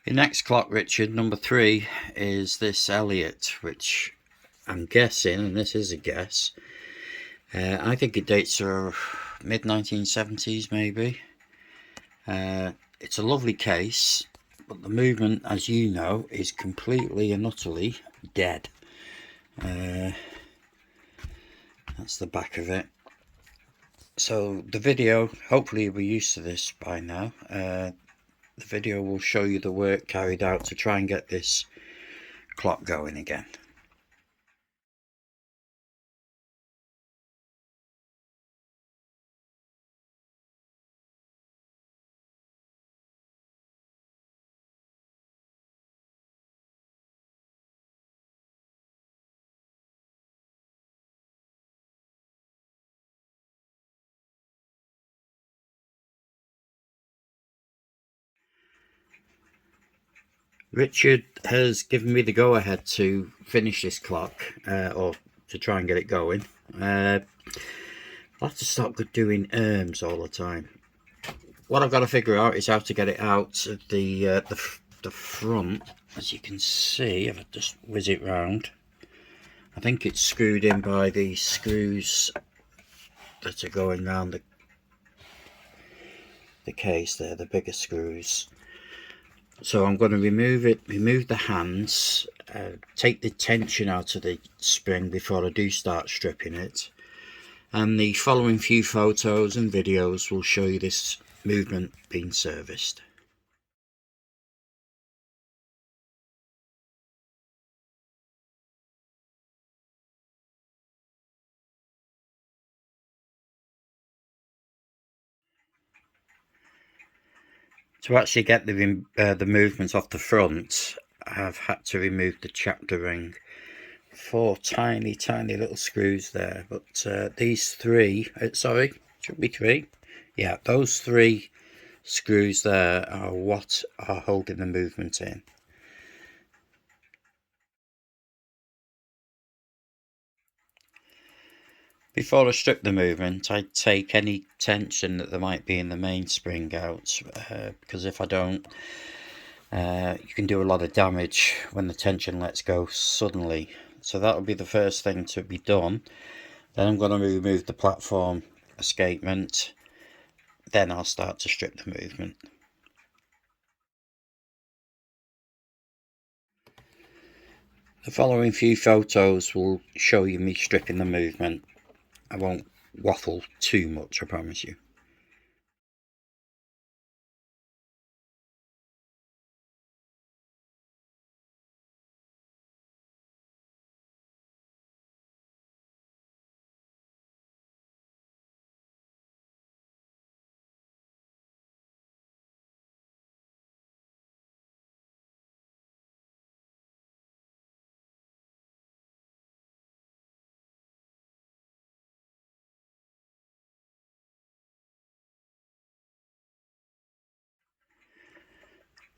Your next clock, Richard, number 3, is this Elliott, which I'm guessing, and this is a guess, I think it dates to mid-1970s maybe. It's a lovely case, but the movement, as you know, is completely and utterly dead. That's the back of it. So the video, hopefully you'll be used to this by now. The video will show you the work carried out to try and get this clock going again. Richard has given me the go-ahead to finish this clock, or to try and get it going. I'll have to stop doing all the time. What I've got to figure out is how to get it out of the front. As you can see, if I just whiz it round, I think it's screwed in by the screws that are going round the case there, the bigger screws. So I'm going to remove the hands, take the tension out of the spring before I do start stripping it, and the following few photos and videos will show you this movement being serviced. To actually get the movement off the front, I've had to remove the chapter ring. 4 tiny little screws there, but these 3, sorry, should be 3. Yeah, those 3 screws there are what are holding the movement in. Before I strip the movement, I take any tension that there might be in the mainspring out, because if I don't, you can do a lot of damage when the tension lets go suddenly. So that will be the first thing to be done. Then I'm going to remove the platform escapement. Then I'll start to strip the movement. The following few photos will show you me stripping the movement. I won't waffle too much, I promise you.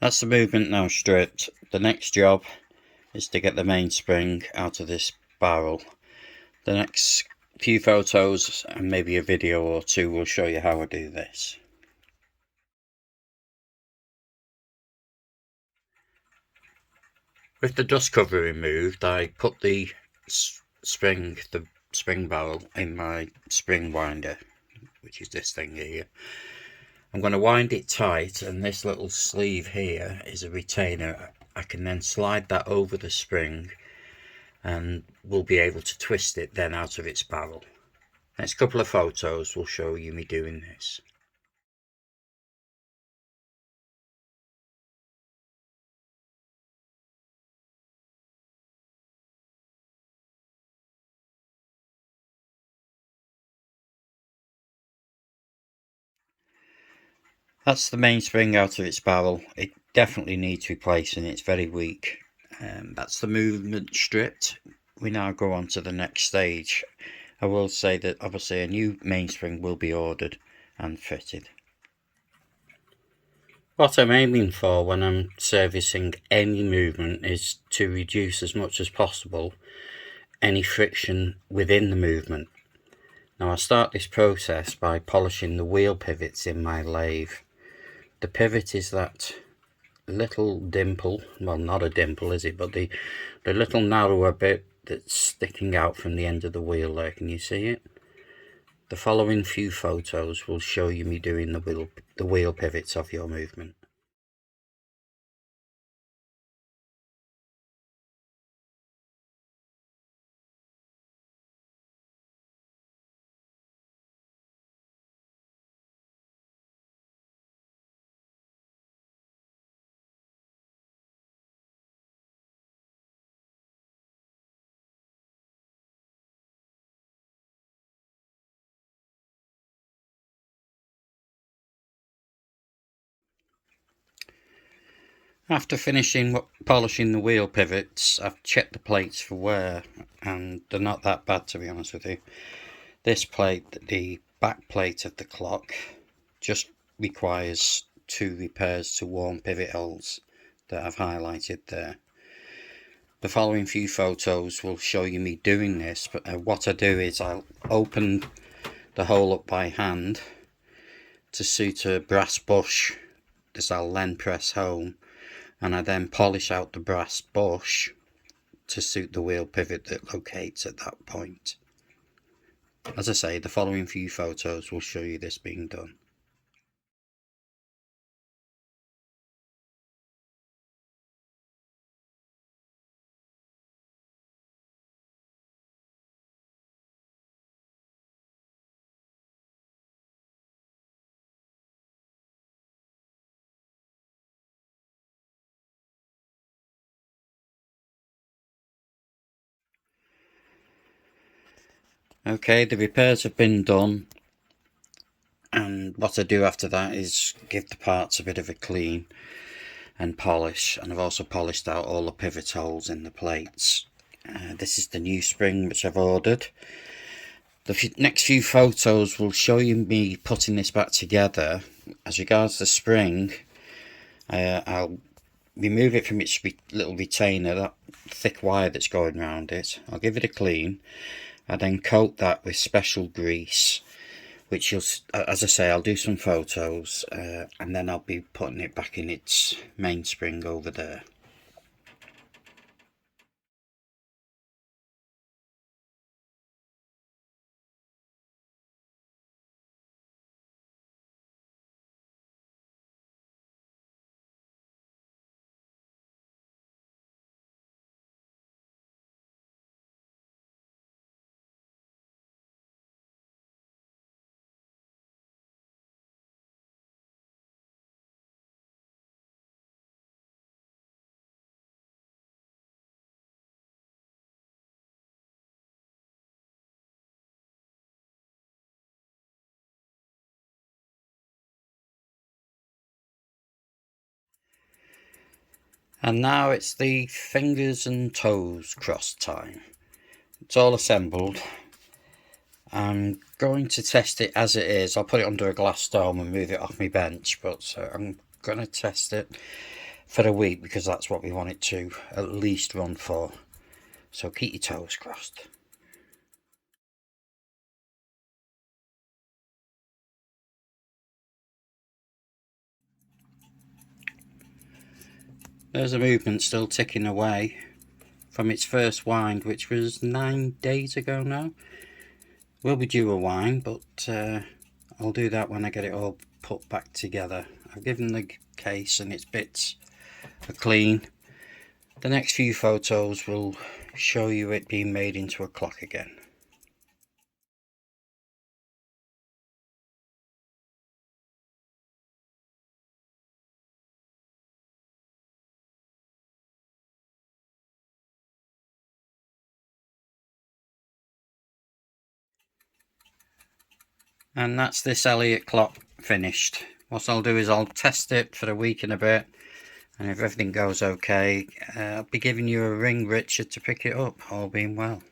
That's the movement now stripped. The next job is to get the mainspring out of this barrel. The next few photos and maybe a video or two will show you how I do this. With the dust cover removed, I put the spring barrel in my spring winder, which is this thing here. I'm going to wind it tight, and this little sleeve here is a retainer. I can then slide that over the spring and we'll be able to twist it then out of its barrel. Next couple of photos will show you me doing this. That's the mainspring out of its barrel. It definitely needs replacing, it's very weak. That's the movement stripped. We now go on to the next stage. I will say that obviously a new mainspring will be ordered and fitted. What I'm aiming for when I'm servicing any movement is to reduce as much as possible any friction within the movement. Now I start this process by polishing the wheel pivots in my lathe. The pivot is that little dimple, well, not a dimple is it, but the little narrower bit that's sticking out from the end of the wheel there. Can you see it? The following few photos will show you me doing the wheel pivots of your movement. After finishing polishing the wheel pivots, I've checked the plates for wear, and they're not that bad, to be honest with you. This plate, the back plate of the clock, just requires 2 repairs to worn pivot holes that I've highlighted there. The following few photos will show you me doing this, but what I do is I'll open the hole up by hand to suit a brass bush that I'll then press home, and I then polish out the brass bush to suit the wheel pivot that locates at that point. As I say, the following few photos will show you this being done. Okay, the repairs have been done, and what I do after that is give the parts a bit of a clean and polish, and I've also polished out all the pivot holes in the plates. This is the new spring which I've ordered. The next few photos will show you me putting this back together. As regards the spring, I'll remove it from its little retainer, that thick wire that's going around it. I'll give it a clean. I then coat that with special grease, which you'll, as I say, I'll do some photos, and then I'll be putting it back in its mainspring over there. And now it's the fingers and toes cross time. It's all assembled. I'm going to test it as it is. I'll put it under a glass dome and move it off my bench, but I'm going to test it for a week because that's what we want it to at least run for. So keep your toes crossed. There's a movement still ticking away from its first wind, which was 9 days ago now. Will be due a wind, but I'll do that when I get it all put back together. I've given the case and its bits a clean. The next few photos will show you it being made into a clock again. And that's this Elliott clock finished. What I'll do is I'll test it for a week and a bit, and if everything goes okay, I'll be giving you a ring, Richard, to pick it up, all being well.